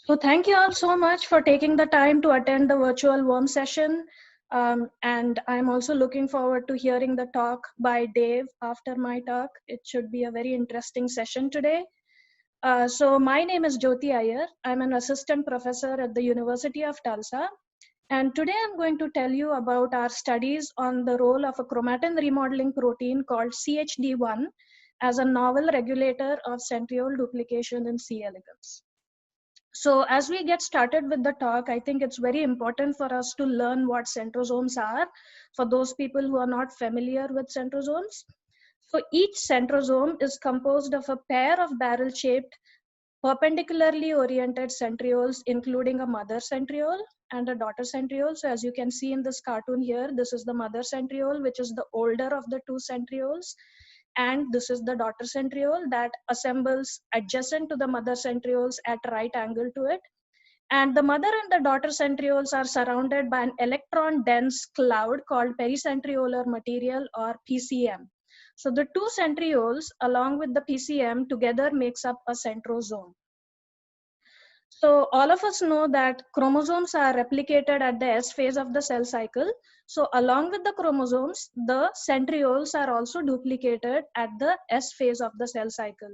So thank you all so much for taking the time to attend the virtual warm session. And I'm also looking forward to hearing the talk by Dave after my talk. It should be a very interesting session today. So my name is Jyoti Iyer. I'm an assistant professor at the University of Tulsa. And today I'm going to tell you about our studies on the role of a chromatin remodeling protein called CHD1 as a novel regulator of centriole duplication in C. elegans. So as we get started with the talk, I think it's very important for us to learn what centrosomes are for those people who are not familiar with centrosomes. So each centrosome is composed of a pair of barrel-shaped, perpendicularly oriented centrioles, including a mother centriole and a daughter centriole. So as you can see in this cartoon here, this is the mother centriole, which is the older of the two centrioles. And this is the daughter centriole that assembles adjacent to the mother centrioles at right angle to it. And the mother and the daughter centrioles are surrounded by an electron-dense cloud called pericentriolar material, or PCM. So the two centrioles along with the PCM together makes up a centrosome. So all of us know that chromosomes are replicated at the S phase of the cell cycle. So along with the chromosomes, the centrioles are also duplicated at the S phase of the cell cycle.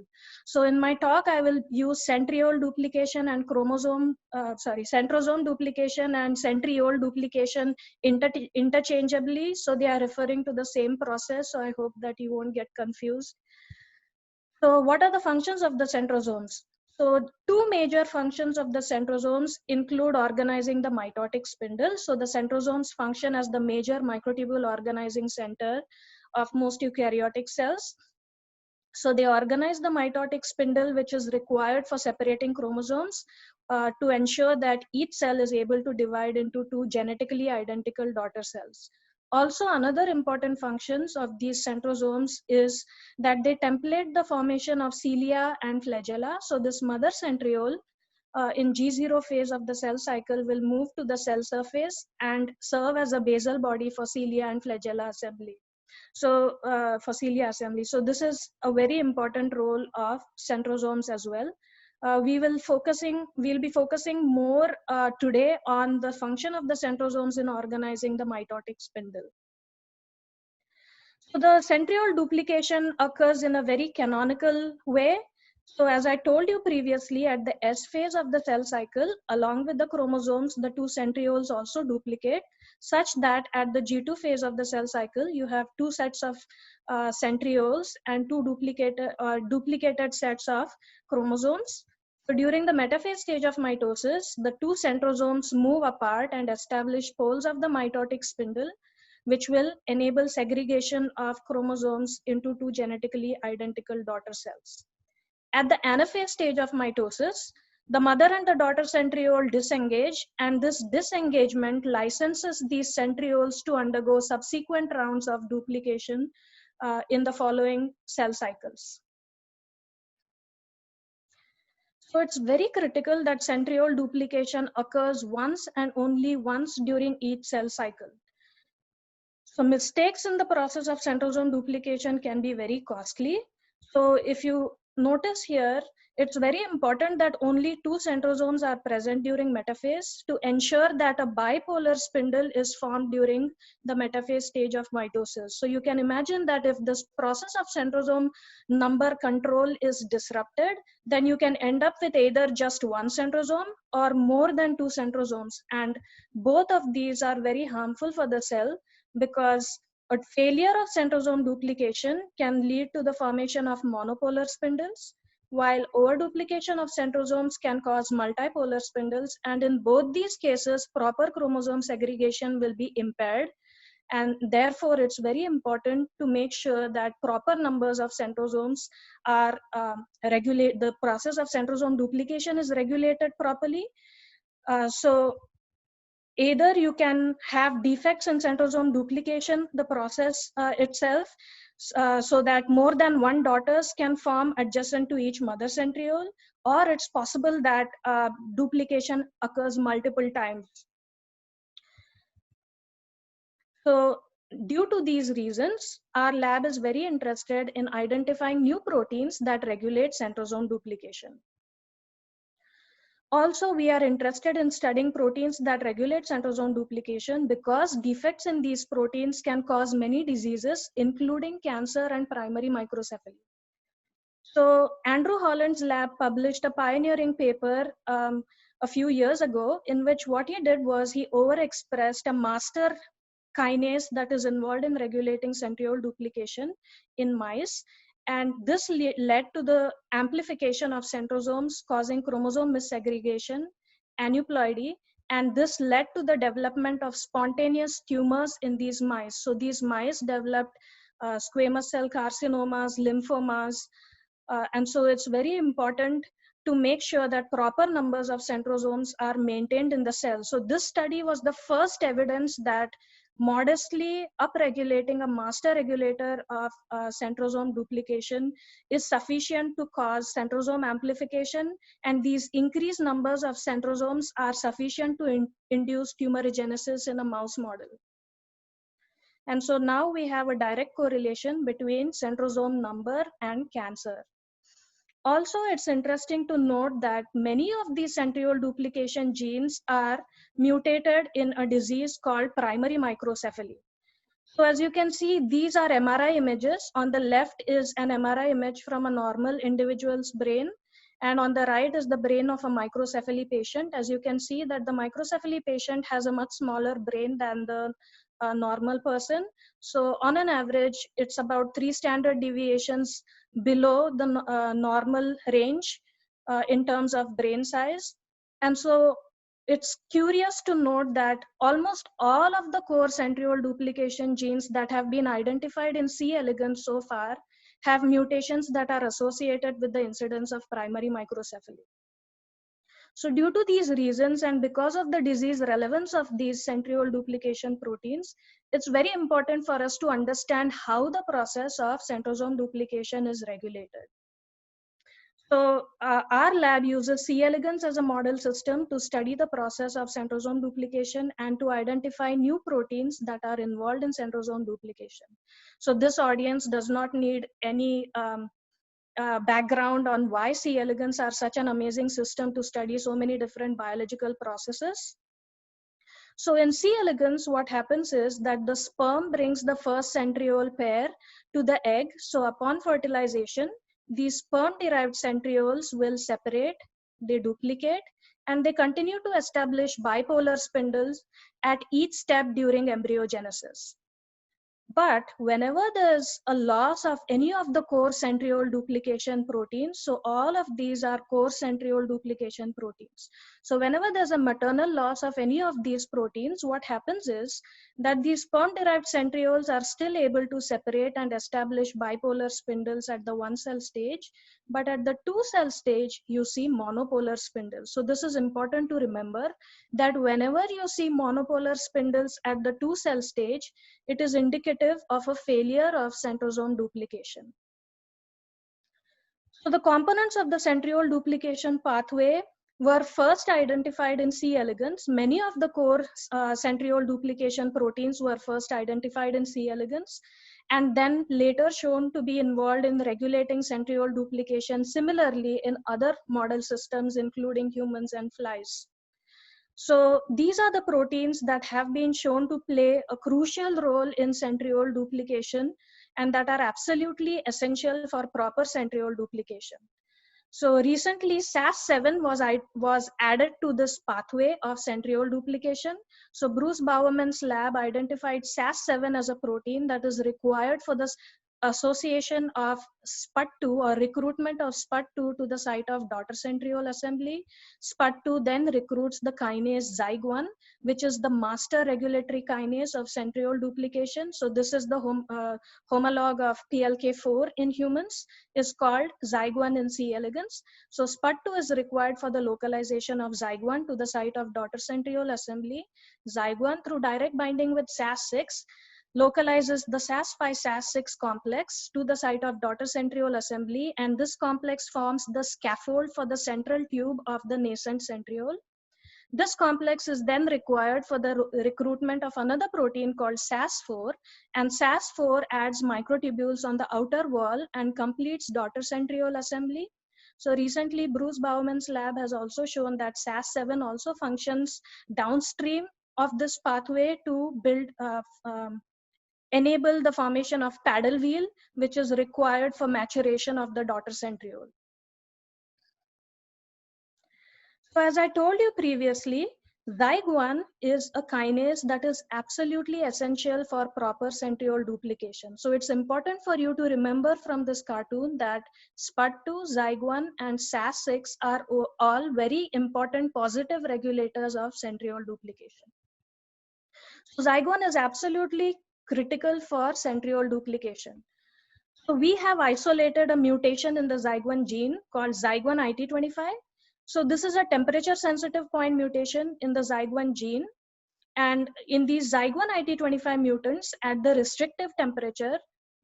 So in my talk, I will use centriole duplication and centrosome duplication and centriole duplication interchangeably. So they are referring to the same process. So I hope that you won't get confused. So what are the functions of the centrosomes? So two major functions of the centrosomes include organizing the mitotic spindle. So the centrosomes function as the major microtubule organizing center of most eukaryotic cells. So they organize the mitotic spindle, which is required for separating chromosomes to ensure that each cell is able to divide into two genetically identical daughter cells. Also, another important functions of these centrosomes is that they template the formation of cilia and flagella. So this mother centriole in G0 phase of the cell cycle will move to the cell surface and serve as a basal body for cilia and flagella assembly. So for cilia assembly. So this is a very important role of centrosomes as well. We'll be focusing more today on the function of the centrosomes in organizing the mitotic spindle. So the centriole duplication occurs in a very canonical way. So as I told you previously, at the S phase of the cell cycle, along with the chromosomes, the two centrioles also duplicate, such that at the G2 phase of the cell cycle, you have two sets of centrioles and two duplicated sets of chromosomes. So during the metaphase stage of mitosis, the two centrosomes move apart and establish poles of the mitotic spindle, which will enable segregation of chromosomes into two genetically identical daughter cells. At the anaphase stage of mitosis, the mother and the daughter centriole disengage, and this disengagement licenses these centrioles to undergo subsequent rounds of duplication in the following cell cycles. So it's very critical that centriole duplication occurs once and only once during each cell cycle. So mistakes in the process of centrosome duplication can be very costly. So if you notice here, it's very important that only two centrosomes are present during metaphase to ensure that a bipolar spindle is formed during the metaphase stage of mitosis. So you can imagine that if this process of centrosome number control is disrupted, then you can end up with either just one centrosome or more than two centrosomes. And both of these are very harmful for the cell, because a failure of centrosome duplication can lead to the formation of monopolar spindles, while overduplication of centrosomes can cause multipolar spindles. And in both these cases, proper chromosome segregation will be impaired. And therefore, it's very important to make sure that proper numbers of centrosomes are the process of centrosome duplication is regulated properly. So either you can have defects in centrosome duplication, the process itself, so that more than one daughters can form adjacent to each mother centriole, or it's possible that duplication occurs multiple times. So due to these reasons, our lab is very interested in identifying new proteins that regulate centrosome duplication. Also, we are interested in studying proteins that regulate centrosome duplication because defects in these proteins can cause many diseases, including cancer and primary microcephaly. So Andrew Holland's lab published a pioneering paper a few years ago in which what he did was he overexpressed a master kinase that is involved in regulating centriole duplication in mice. And this led to the amplification of centrosomes, causing chromosome missegregation, aneuploidy, and this led to the development of spontaneous tumors in these mice. So these mice developed squamous cell carcinomas, lymphomas, and so it's very important to make sure that proper numbers of centrosomes are maintained in the cell. So this study was the first evidence that modestly upregulating a master regulator of centrosome duplication is sufficient to cause centrosome amplification, and these increased numbers of centrosomes are sufficient to induce tumorigenesis in a mouse model. And so now we have a direct correlation between centrosome number and cancer. Also, it's interesting to note that many of these centriole duplication genes are mutated in a disease called primary microcephaly. So as you can see, these are MRI images. On the left is an MRI image from a normal individual's brain, and on the right is the brain of a microcephaly patient. As you can see that the microcephaly patient has a much smaller brain than the normal person. So on an average, it's about 3 standard deviations below the normal range in terms of brain size. And so it's curious to note that almost all of the core centriole duplication genes that have been identified in C. elegans so far have mutations that are associated with the incidence of primary microcephaly. So due to these reasons and because of the disease relevance of these centriole duplication proteins, it's very important for us to understand how the process of centrosome duplication is regulated. So our lab uses C. elegans as a model system to study the process of centrosome duplication and to identify new proteins that are involved in centrosome duplication. So this audience does not need any background on why C. elegans are such an amazing system to study so many different biological processes. So in C. elegans, what happens is that the sperm brings the first centriole pair to the egg. So upon fertilization, these sperm-derived centrioles will separate, they duplicate, and they continue to establish bipolar spindles at each step during embryogenesis. But whenever there's a loss of any of the core centriole duplication proteins, so all of these are core centriole duplication proteins. So whenever there's a maternal loss of any of these proteins, what happens is that these sperm-derived centrioles are still able to separate and establish bipolar spindles at the 1-cell stage, but at the 2-cell stage, you see monopolar spindles. So this is important to remember that whenever you see monopolar spindles at the 2-cell stage, it is indicative of a failure of centrosome duplication. So the components of the centriole duplication pathway were first identified in C. elegans. Many of the core centriole duplication proteins were first identified in C. elegans and then later shown to be involved in regulating centriole duplication similarly in other model systems, including humans and flies. So these are the proteins that have been shown to play a crucial role in centriole duplication and that are absolutely essential for proper centriole duplication. So recently SAS7 was added to this pathway of centriole duplication. So Bruce Bowerman's lab identified SAS7 as a protein that is required for this association of SPUT2 or recruitment of SPUT2 to the site of daughter centriole assembly. SPUT2 then recruits the kinase ZYG1, which is the master regulatory kinase of centriole duplication. So this is the homologue of PLK4 in humans, is called ZYG1 in C. elegans. So SPUT2 is required for the localization of ZYG1 to the site of daughter centriole assembly. ZYG1 through direct binding with SAS6 localizes the SAS5-SAS6 complex to the site of daughter centriole assembly, and this complex forms the scaffold for the central tube of the nascent centriole. This complex is then required for the recruitment of another protein called SAS4, and SAS4 adds microtubules on the outer wall and completes daughter centriole assembly. So recently, Bruce Bauman's lab has also shown that SAS7 also functions downstream of this pathway to enable the formation of paddle wheel, which is required for maturation of the daughter centriole. So as I told you previously, ZYG1 is a kinase that is absolutely essential for proper centriole duplication. So it's important for you to remember from this cartoon that SPUD2, ZYG1, and SAS6 are all very important positive regulators of centriole duplication. So ZYG1 is absolutely critical for centriole duplication. So we have isolated a mutation in the ZYG1 gene called ZYG1-IT25. So this is a temperature sensitive point mutation in the ZYG1 gene. And in these ZYG1-IT25 mutants at the restrictive temperature,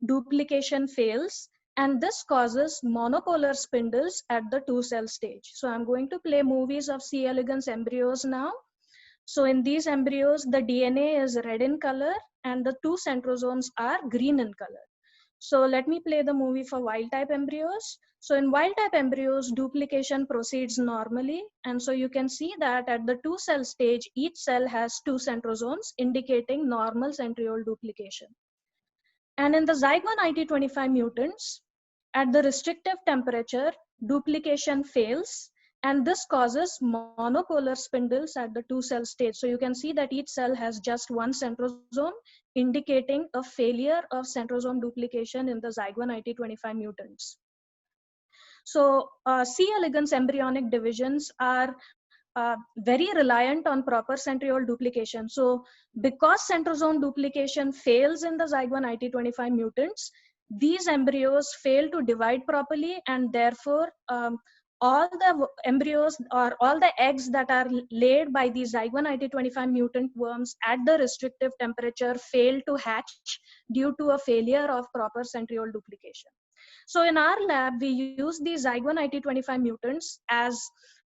duplication fails. And this causes monopolar spindles at the 2-cell stage. So I'm going to play movies of C. elegans embryos now. So in these embryos, the DNA is red in color and the 2 centrosomes are green in color. So let me play the movie for wild type embryos. So in wild type embryos, duplication proceeds normally. And so you can see that at the 2-cell stage, each cell has 2 centrosomes indicating normal centriole duplication. And in the ZYG1-IT25 mutants, at the restrictive temperature, duplication fails. And this causes monopolar spindles at the 2-cell stage. So you can see that each cell has just 1 centrosome, indicating a failure of centrosome duplication in the ZYG1-IT25 mutants. So C. elegans embryonic divisions are very reliant on proper centriole duplication. So because centrosome duplication fails in the ZYG1-IT25 mutants, these embryos fail to divide properly, and therefore all the embryos or all the eggs that are laid by these ZYG1-IT25 mutant worms at the restrictive temperature fail to hatch due to a failure of proper centriole duplication. So in our lab, we use these ZYG1-IT25 mutants as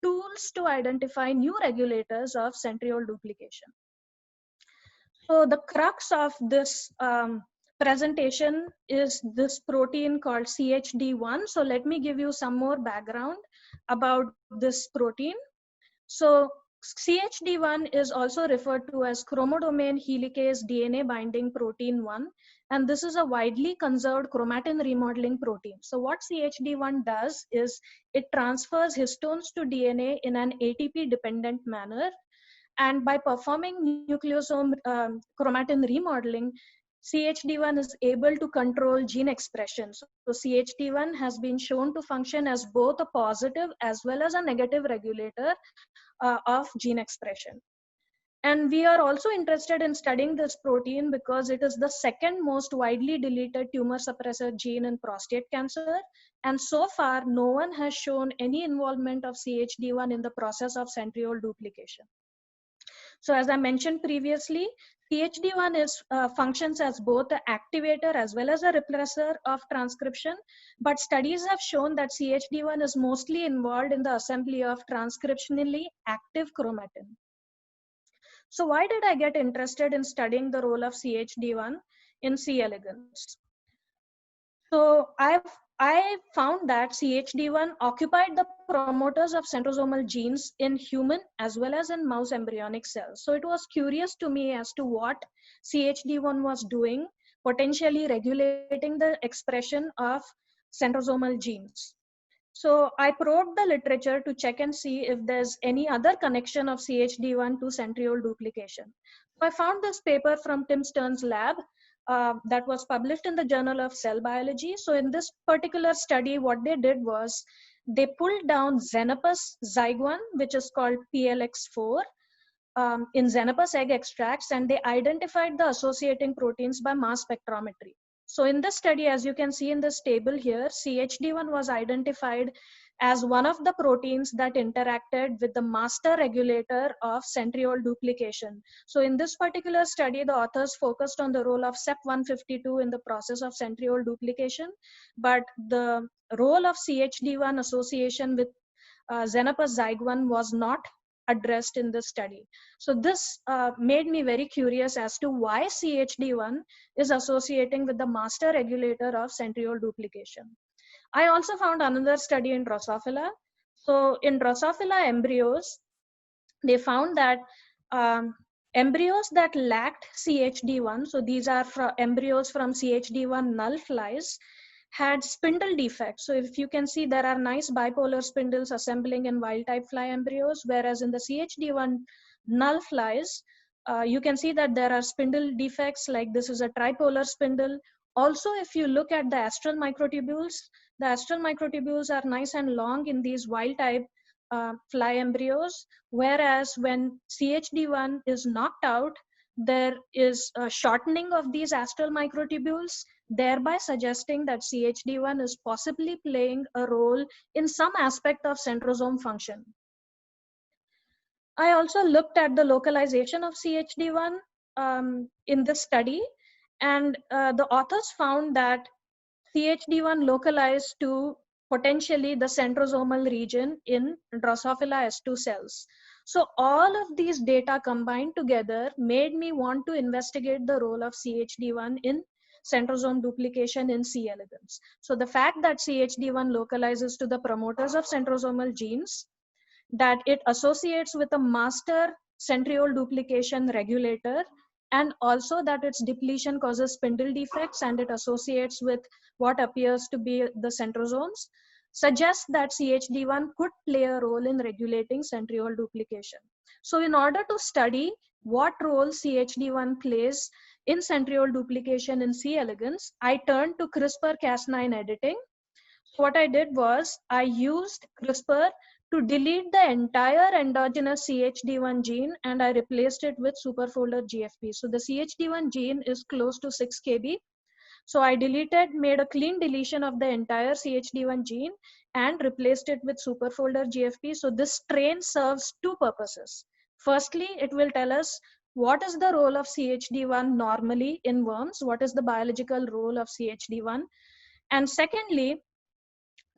tools to identify new regulators of centriole duplication. So the crux of this presentation is this protein called CHD1. So let me give you some more background about this protein. So CHD1 is also referred to as chromodomain helicase DNA binding protein 1, and this is a widely conserved chromatin remodeling protein. So what CHD1 does is it transfers histones to DNA in an ATP dependent manner, and by performing nucleosome chromatin remodeling, CHD1 is able to control gene expression. So CHD1 has been shown to function as both a positive as well as a negative regulator of gene expression. And we are also interested in studying this protein because it is the second most widely deleted tumor suppressor gene in prostate cancer. And so far, no one has shown any involvement of CHD1 in the process of centriole duplication. So as I mentioned previously, CHD1 functions as both an activator as well as a repressor of transcription, but studies have shown that CHD1 is mostly involved in the assembly of transcriptionally active chromatin. So why did I get interested in studying the role of CHD1 in C. elegans? So I found that CHD1 occupied the promoters of centrosomal genes in human as well as in mouse embryonic cells. So it was curious to me as to what CHD1 was doing, potentially regulating the expression of centrosomal genes. So I probed the literature to check and see if there's any other connection of CHD1 to centriole duplication. So I found this paper from Tim Stern's lab that was published in the Journal of Cell Biology. So in this particular study, what they did was they pulled down Xenopus zygote, which is called PLX4, in Xenopus egg extracts, and they identified the associating proteins by mass spectrometry. So in this study, as you can see in this table here, CHD1 was identified as one of the proteins that interacted with the master regulator of centriole duplication. So in this particular study, the authors focused on the role of CEP152 in the process of centriole duplication, but the role of CHD1 association with Xenopus zygote was not addressed in this study. So this made me very curious as to why CHD1 is associating with the master regulator of centriole duplication. I also found another study in Drosophila. So in Drosophila embryos, they found that um, embryos that lacked CHD1, so these are embryos from CHD1 null flies, had spindle defects. So if you can see, there are nice bipolar spindles assembling in wild type fly embryos, whereas in the CHD1 null flies, you can see that there are spindle defects, like this is a tripolar spindle. Also, if you look at the astral microtubules, the astral microtubules are nice and long in these wild type fly embryos, whereas when CHD1 is knocked out, there is a shortening of these astral microtubules, thereby suggesting that CHD1 is possibly playing a role in some aspect of centrosome function. I also looked at the localization of CHD1 in this study, and the authors found that CHD1 localized to potentially the centrosomal region in Drosophila S2 cells. So all of these data combined together made me want to investigate the role of CHD1 in centrosome duplication in C. elegans. So the fact that CHD1 localizes to the promoters of centrosomal genes, that it associates with a master centriole duplication regulator, and also that its depletion causes spindle defects and it associates with what appears to be the centrosomes, suggests that CHD1 could play a role in regulating centriole duplication. So in order to study what role CHD1 plays in centriole duplication in C. elegans, I turned to CRISPR-Cas9 editing. What I did was I used CRISPR to delete the entire endogenous CHD1 gene and I replaced it with superfolder GFP. So the CHD1 gene is close to 6 kb. So I made a clean deletion of the entire CHD1 gene and replaced it with superfolder GFP. So this strain serves two purposes. Firstly, it will tell us what is the role of CHD1 normally in worms, what is the biological role of CHD1. And secondly,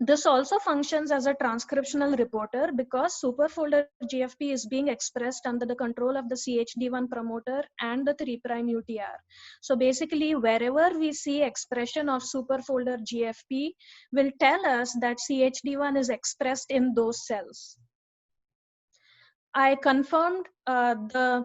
this also functions as a transcriptional reporter because superfolder GFP is being expressed under the control of the CHD1 promoter and the 3' UTR. So basically, wherever we see expression of superfolder GFP will tell us that CHD1 is expressed in those cells. I confirmed the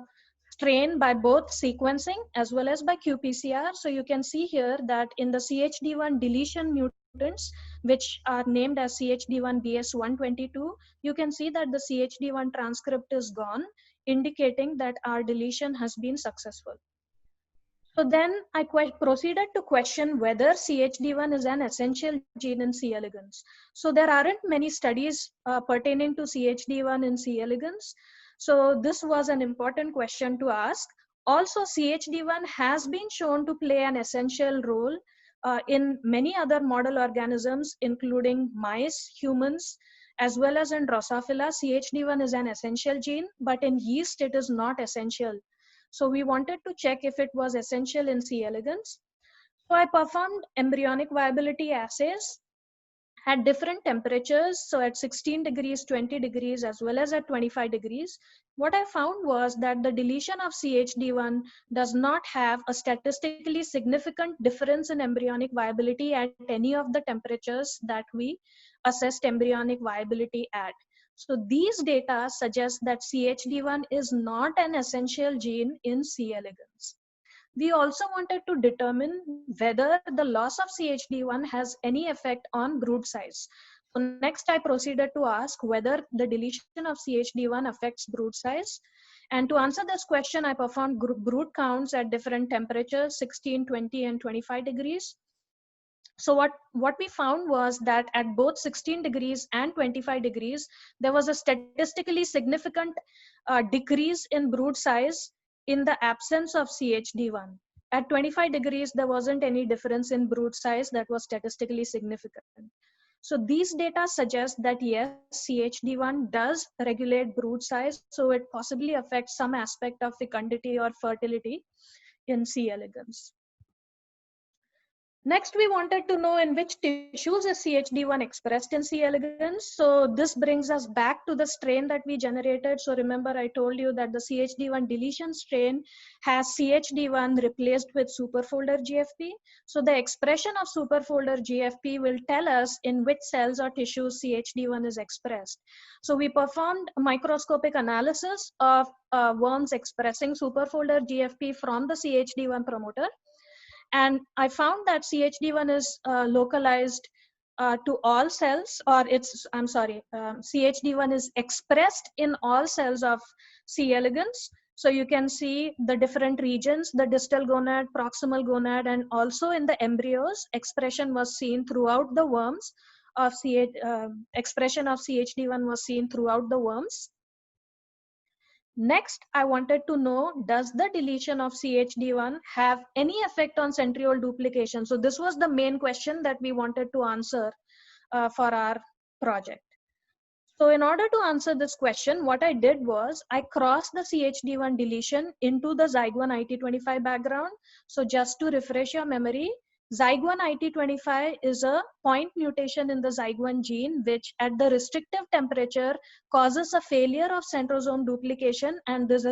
strain by both sequencing as well as by qPCR. So you can see here that in the CHD1 deletion mutants, which are named as CHD1BS122, you can see that the CHD1 transcript is gone, indicating that our deletion has been successful. So then I proceeded to question whether CHD1 is an essential gene in C. elegans. So there aren't many studies pertaining to CHD1 in C. elegans. So this was an important question to ask. Also, CHD1 has been shown to play an essential role in many other model organisms, including mice, humans, as well as in Drosophila. CHD1 is an essential gene, but in yeast it is not essential. So we wanted to check if it was essential in C. elegans. So I performed embryonic viability assays at different temperatures. So at 16 degrees, 20 degrees, as well as at 25 degrees. What I found was that the deletion of CHD1 does not have a statistically significant difference in embryonic viability at any of the temperatures that we assessed embryonic viability at. So these data suggest that CHD1 is not an essential gene in C. elegans. We also wanted to determine whether the loss of CHD1 has any effect on brood size. So next I proceeded to ask whether the deletion of CHD1 affects brood size. And to answer this question, I performed brood counts at different temperatures, 16, 20, and 25 degrees. So what we found was that at both 16 degrees and 25 degrees, there was a statistically significant decrease in brood size in the absence of CHD1. At 25 degrees, there wasn't any difference in brood size that was statistically significant. So these data suggest that yes, CHD1 does regulate brood size, so it possibly affects some aspect of fecundity or fertility in C. elegans. Next, we wanted to know in which tissues is CHD1 expressed in C. elegans. So this brings us back to the strain that we generated. So remember, I told you that the CHD1 deletion strain has CHD1 replaced with superfolder GFP. So the expression of superfolder GFP will tell us in which cells or tissues CHD1 is expressed. So we performed a microscopic analysis of worms expressing superfolder GFP from the CHD1 promoter. And I found that CHD1 is localized to all cells, or CHD1 is expressed in all cells of C. elegans. So you can see the different regions, the distal gonad, proximal gonad, and also in the embryos, expression was seen throughout the worms of expression of CHD1 was seen throughout the worms. Next, I wanted to know, does the deletion of CHD1 have any effect on centriole duplication? So this was the main question that we wanted to answer for our project. So in order to answer this question, what I did was I crossed the CHD1 deletion into the Zyg1 IT25 background. So just to refresh your memory, Zyg1 IT25 is a point mutation in the Zyg1 gene, which at the restrictive temperature causes a failure of centrosome duplication, and this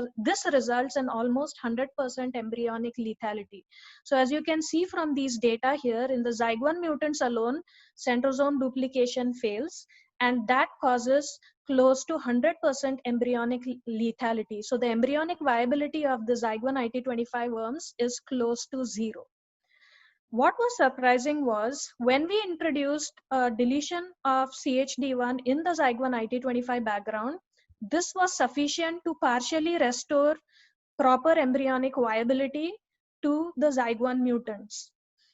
results in almost 100% embryonic lethality. So as you can see from these data here, in the Zyg1 mutants alone, centrosome duplication fails, and that causes close to 100% embryonic lethality. So the embryonic viability of the Zyg1 IT25 worms is close to zero. What was surprising was when we introduced a deletion of CHD1 in the Zyg1 IT25 background, this was sufficient to partially restore proper embryonic viability to the Zyg1 mutants.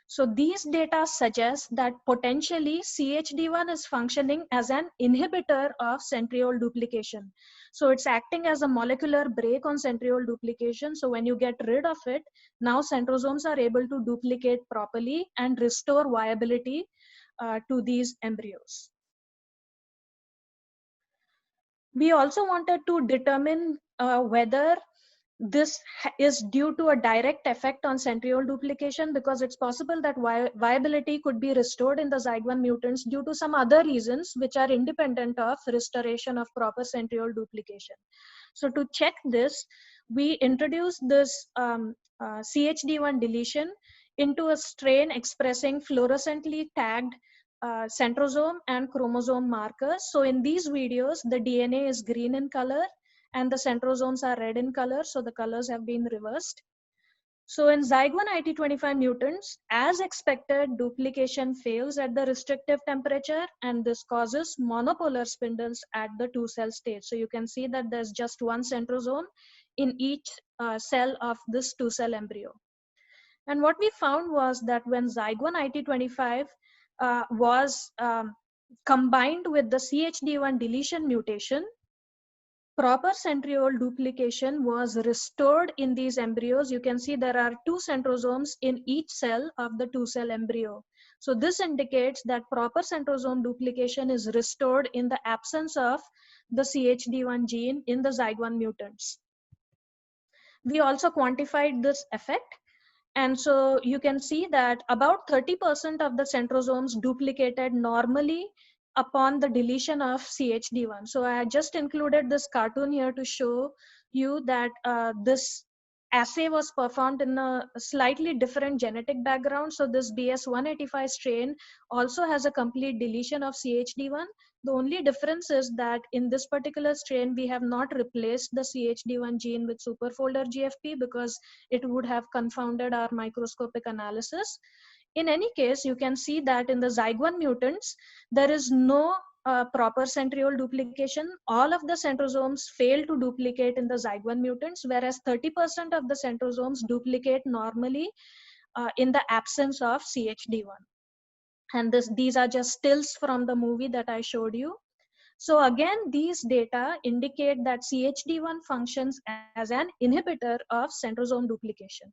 So these data suggest that potentially CHD1 is functioning as an inhibitor of centriole duplication. So it's acting as a molecular brake on centriole duplication. So when you get rid of it, now centrosomes are able to duplicate properly and restore viability to these embryos. We also wanted to determine whether this is due to a direct effect on centriole duplication, because it's possible that viability could be restored in the Zyg1 mutants due to some other reasons which are independent of restoration of proper centriole duplication. So to check this, we introduced this CHD1 deletion into a strain expressing fluorescently tagged centrosome and chromosome markers. So in these videos, the DNA is green in color and the centrosomes are red in color, so the colors have been reversed. So in Zyg1 IT25 mutants, as expected, duplication fails at the restrictive temperature, and this causes monopolar spindles at the two-cell stage. So you can see that there's just one centrosome in each cell of this two-cell embryo. And what we found was that when Zyg1 IT25 was combined with the CHD1 deletion mutation, proper centriole duplication was restored in these embryos. You can see there are two centrosomes in each cell of the two-cell embryo. So this indicates that proper centrosome duplication is restored in the absence of the CHD1 gene in the Zyg1 mutants. We also quantified this effect. And so you can see that about 30% of the centrosomes duplicated normally upon the deletion of CHD1. So I just included this cartoon here to show you that this assay was performed in a slightly different genetic background. So this BS185 strain also has a complete deletion of CHD1. The only difference is that in this particular strain, we have not replaced the CHD1 gene with superfolder GFP because it would have confounded our microscopic analysis. In any case, you can see that in the Zyg1 mutants, there is no proper centriole duplication. All of the centrosomes fail to duplicate in the Zyg1 mutants, whereas 30% of the centrosomes duplicate normally in the absence of CHD1. And these are just stills from the movie that I showed you. So again, these data indicate that CHD1 functions as an inhibitor of centrosome duplication.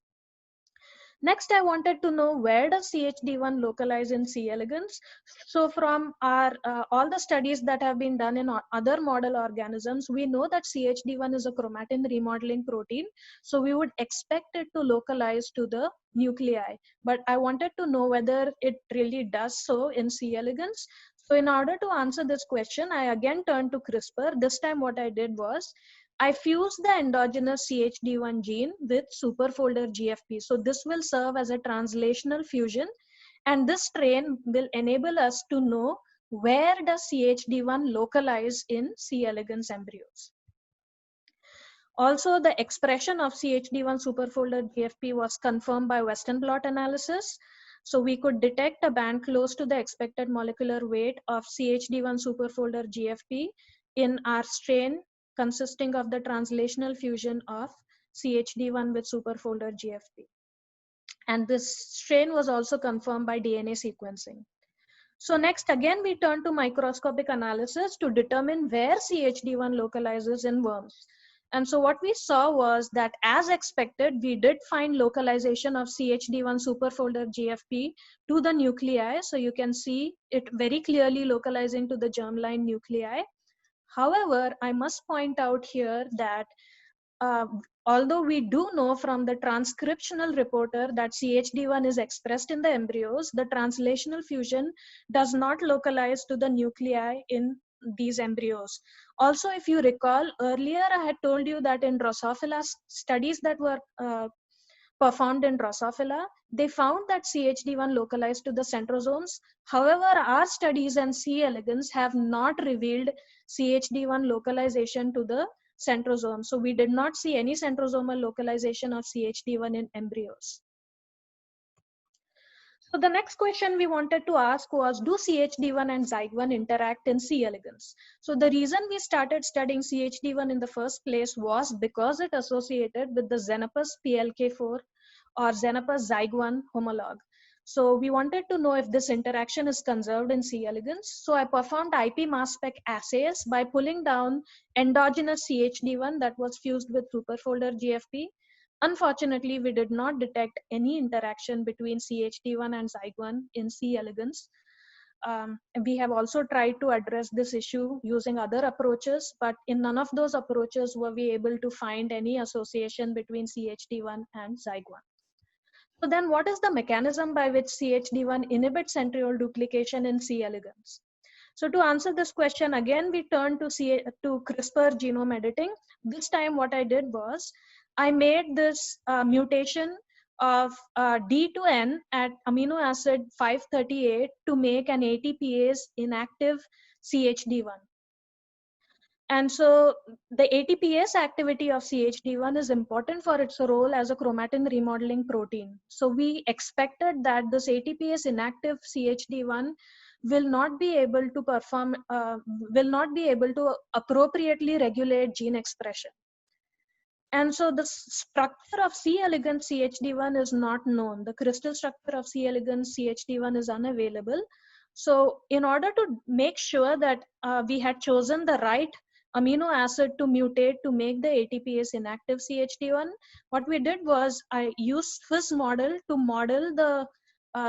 Next, I wanted to know where does CHD1 localize in C. elegans. So from our all the studies that have been done in other model organisms, we know that CHD1 is a chromatin remodeling protein. So we would expect it to localize to the nuclei. But I wanted to know whether it really does so in C. elegans. So in order to answer this question, I again turned to CRISPR. This time what I did was I fuse the endogenous CHD1 gene with superfolder GFP. So this will serve as a translational fusion, and this strain will enable us to know where does CHD1 localize in C. elegans embryos. Also, the expression of CHD1 superfolder GFP was confirmed by Western blot analysis. So we could detect a band close to the expected molecular weight of CHD1 superfolder GFP in our strain consisting of the translational fusion of CHD1 with superfolder GFP. And this strain was also confirmed by DNA sequencing. So next, again, we turn to microscopic analysis to determine where CHD1 localizes in worms. And so what we saw was that, as expected, we did find localization of CHD1 superfolder GFP to the nuclei. So you can see it very clearly localizing to the germline nuclei. However, I must point out here that uh, although we do know from the transcriptional reporter that CHD1 is expressed in the embryos, the translational fusion does not localize to the nuclei in these embryos. Also, if you recall, earlier I had told you that in Drosophila studies that were performed in Drosophila, they found that CHD1 localized to the centrosomes. However, our studies in C. elegans have not revealed CHD1 localization to the centrosome. So we did not see any centrosomal localization of CHD1 in embryos. So the next question we wanted to ask was, do CHD1 and Zyg1 interact in C. elegans? So the reason we started studying CHD1 in the first place was because it associated with the Xenopus PLK4 or Xenopus Zyg1 homologue. So we wanted to know if this interaction is conserved in C. elegans. So I performed IP mass spec assays by pulling down endogenous CHD1 that was fused with superfolder GFP. Unfortunately, we did not detect any interaction between CHD1 and Zyg1 in C. elegans. We have also tried to address this issue using other approaches, but in none of those approaches were we able to find any association between CHD1 and Zyg1. So then what is the mechanism by which CHD1 inhibits centriole duplication in C. elegans? So to answer this question, again, we turn to CRISPR genome editing. This time what I did was, I made this mutation of D to N at amino acid 538 to make an ATPase inactive CHD1. And so the ATPase activity of CHD1 is important for its role as a chromatin remodeling protein. So we expected that this ATPase inactive CHD1 will not be able to appropriately regulate gene expression. And so the structure of C. elegans CHD1 is not known. The crystal structure of C. elegans CHD1 is unavailable. So in order to make sure that we had chosen the right amino acid to mutate to make the ATPase inactive CHD1, what we did was I used Swiss model to model the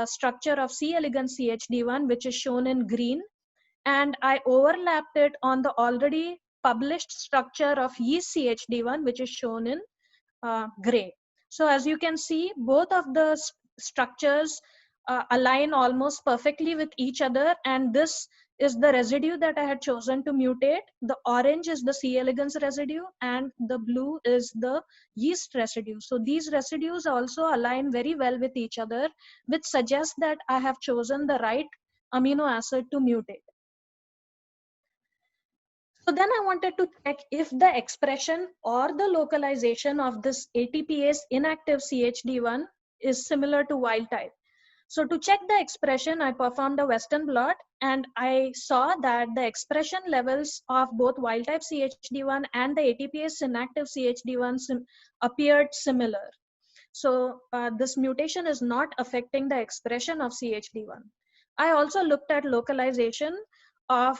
structure of C. elegans CHD1, which is shown in green, and I overlapped it on the already published structure of yeast CHD1, which is shown in gray. So as you can see, both of the structures align almost perfectly with each other, and this is the residue that I had chosen to mutate. The orange is the C. elegans residue and the blue is the yeast residue. So these residues also align very well with each other, which suggests that I have chosen the right amino acid to mutate. So then I wanted to check if the expression or the localization of this ATPase inactive CHD1 is similar to wild type. So to check the expression, I performed a Western blot and I saw that the expression levels of both wild type CHD1 and the ATPase inactive CHD1 appeared similar. So this mutation is not affecting the expression of CHD1. I also looked at localization of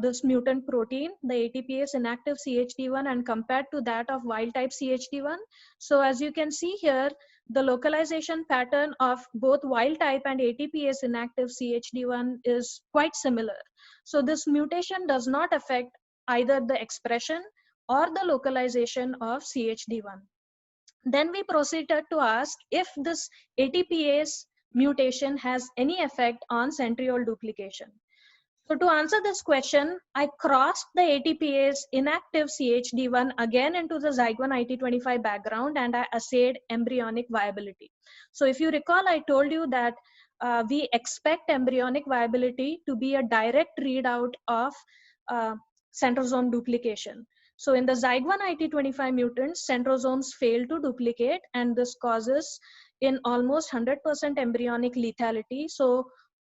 this mutant protein, the ATPase inactive CHD1, and compared to that of wild type CHD1. So as you can see here, the localization pattern of both wild type and ATPase inactive CHD1 is quite similar. So this mutation does not affect either the expression or the localization of CHD1. Then we proceeded to ask if this ATPase mutation has any effect on centriole duplication. So to answer this question, I crossed the ATPase inactive CHD1 again into the Zygon IT25 background, and I assayed embryonic viability. So if you recall, I told you that we expect embryonic viability to be a direct readout of centrosome duplication. So in the Zygon IT25 mutants, centrosomes fail to duplicate, and this causes in almost 100% embryonic lethality. So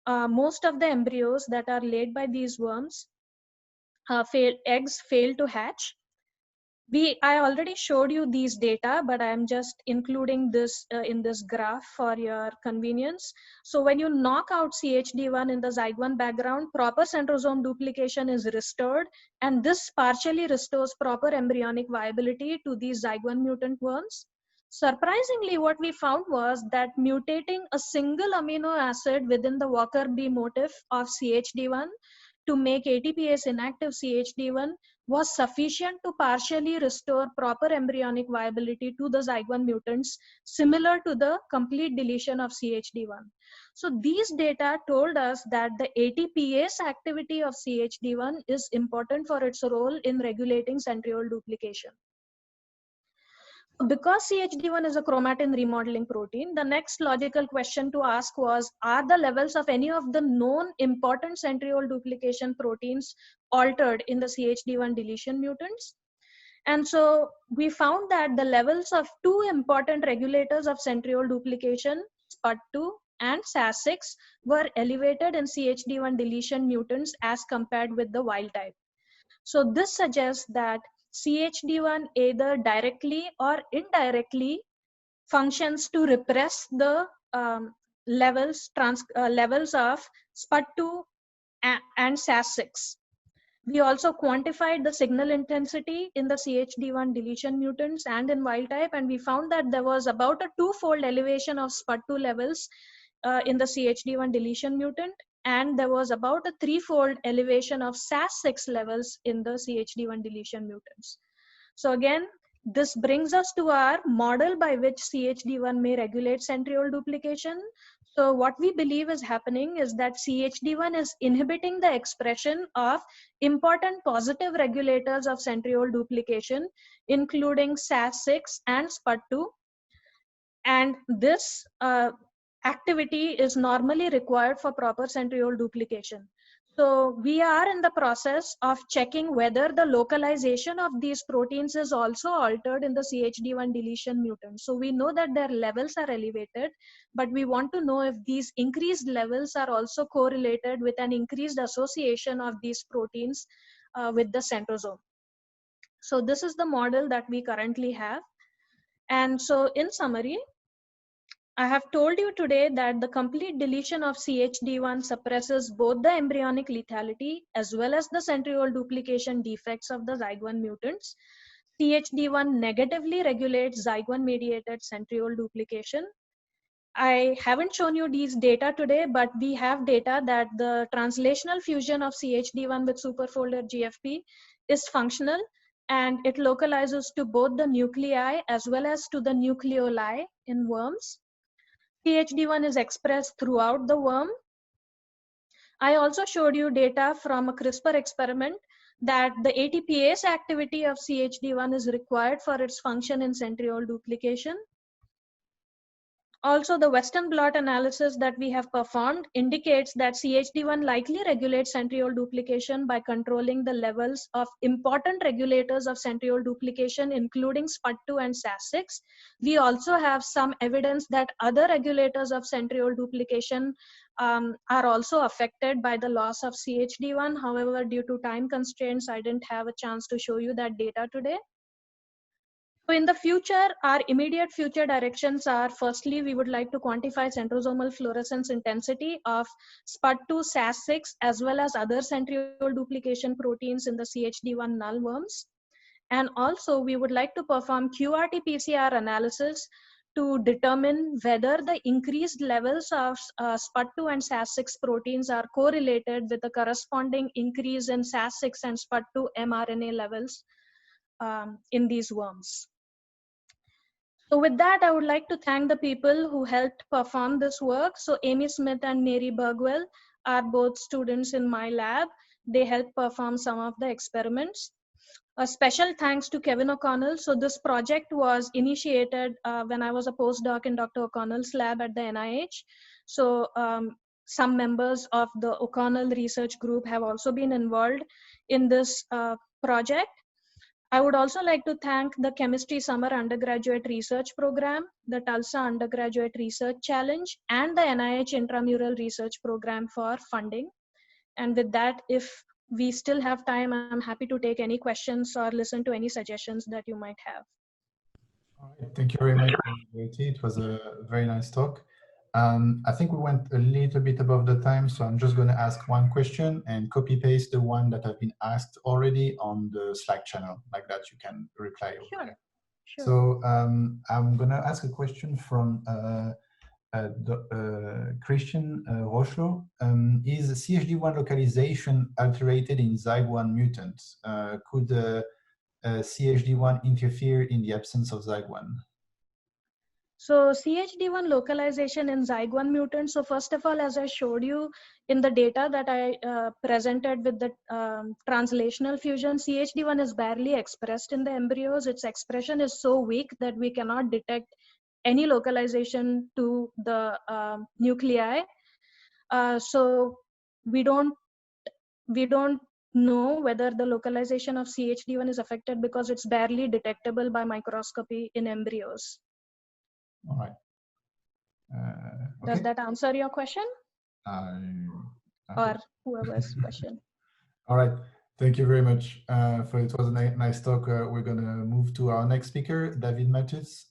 most of the embryos that are laid by these worms, eggs fail to hatch. I already showed you these data, but I'm just including this in this graph for your convenience. So when you knock out CHD1 in the Zygon background, proper centrosome duplication is restored, and this partially restores proper embryonic viability to these Zygon mutant worms. Surprisingly, what we found was that mutating a single amino acid within the Walker-B motif of CHD1 to make ATPase inactive CHD1 was sufficient to partially restore proper embryonic viability to the Zygon mutants, similar to the complete deletion of CHD1. So these data told us that the ATPase activity of CHD1 is important for its role in regulating centriole duplication. Because CHD1 is a chromatin remodeling protein, the next logical question to ask was, are the levels of any of the known important centriole duplication proteins altered in the CHD1 deletion mutants? And so we found that the levels of two important regulators of centriole duplication, SPUT2 and SAS6, were elevated in CHD1 deletion mutants as compared with the wild type. So this suggests that CHD1 either directly or indirectly functions to repress the levels of SPUT2 and SAS6. We also quantified the signal intensity in the CHD1 deletion mutants and in wild type, and we found that there was about a twofold elevation of SPUT2 levels in the CHD1 deletion mutant, and there was about a threefold elevation of SAS6 levels in the CHD1 deletion mutants. So again, this brings us to our model by which CHD1 may regulate centriole duplication. So what we believe is happening is that CHD1 is inhibiting the expression of important positive regulators of centriole duplication, including SAS6 and SPUT2. And this activity is normally required for proper centriole duplication. So we are in the process of checking whether the localization of these proteins is also altered in the CHD1 deletion mutant. So we know that their levels are elevated, but we want to know if these increased levels are also correlated with an increased association of these proteins with the centrosome. So this is the model that we currently have. And so in summary, I have told you today that the complete deletion of CHD1 suppresses both the embryonic lethality as well as the centriole duplication defects of the Zygon mutants. CHD1 negatively regulates Zygon-mediated centriole duplication. I haven't shown you these data today, but we have data that the translational fusion of CHD1 with superfolder GFP is functional, and it localizes to both the nuclei as well as to the nucleoli in worms. CHD1 is expressed throughout the worm. I also showed you data from a CRISPR experiment that the ATPase activity of CHD1 is required for its function in centriole duplication. Also, the Western blot analysis that we have performed indicates that CHD1 likely regulates centriole duplication by controlling the levels of important regulators of centriole duplication, including SPUT2 and SAS6. We also have some evidence that other regulators of centriole duplication are also affected by the loss of CHD1. However, due to time constraints, I didn't have a chance to show you that data today. So in the future, our immediate future directions are, firstly, we would like to quantify centrosomal fluorescence intensity of SPUT2, SAS6, as well as other centriole duplication proteins in the CHD1 null worms. And also, we would like to perform QRT-PCR analysis to determine whether the increased levels of SPUT2 and SAS6 proteins are correlated with the corresponding increase in SAS6 and SPUT2 mRNA levels in these worms. So with that, I would like to thank the people who helped perform this work. So Amy Smith and Mary Bergwell are both students in my lab. They helped perform some of the experiments. A special thanks to Kevin O'Connell. So this project was initiated when I was a postdoc in Dr. O'Connell's lab at the NIH. So some members of the O'Connell research group have also been involved in this project. I would also like to thank the Chemistry Summer Undergraduate Research Program, the Tulsa Undergraduate Research Challenge, and the NIH Intramural Research Program for funding. And with that, if we still have time, I'm happy to take any questions or listen to any suggestions that you might have. All right. Thank you very much, Verity. It was a very nice talk. I think we went a little bit above the time, so I'm just going to ask one question and copy paste the one that have been asked already on the Slack channel. Like that, you can reply. Sure. Sure. So I'm going to ask a question from Christian Rochlo. Is CHD1 localization alterated in ZYG1 mutants? Could CHD1 interfere in the absence of ZYG1? So CHD1 localization in ZYG1 mutant. So first of all, as I showed you in the data that I presented with the translational fusion, CHD1 is barely expressed in the embryos. Its expression is so weak that we cannot detect any localization to the nuclei. So we don't know whether the localization of CHD1 is affected because it's barely detectable by microscopy in embryos. All right. Okay. Does that answer your question? Or whoever's question. All right. Thank you very much. It was a nice talk. We're going to move to our next speaker, David Matus.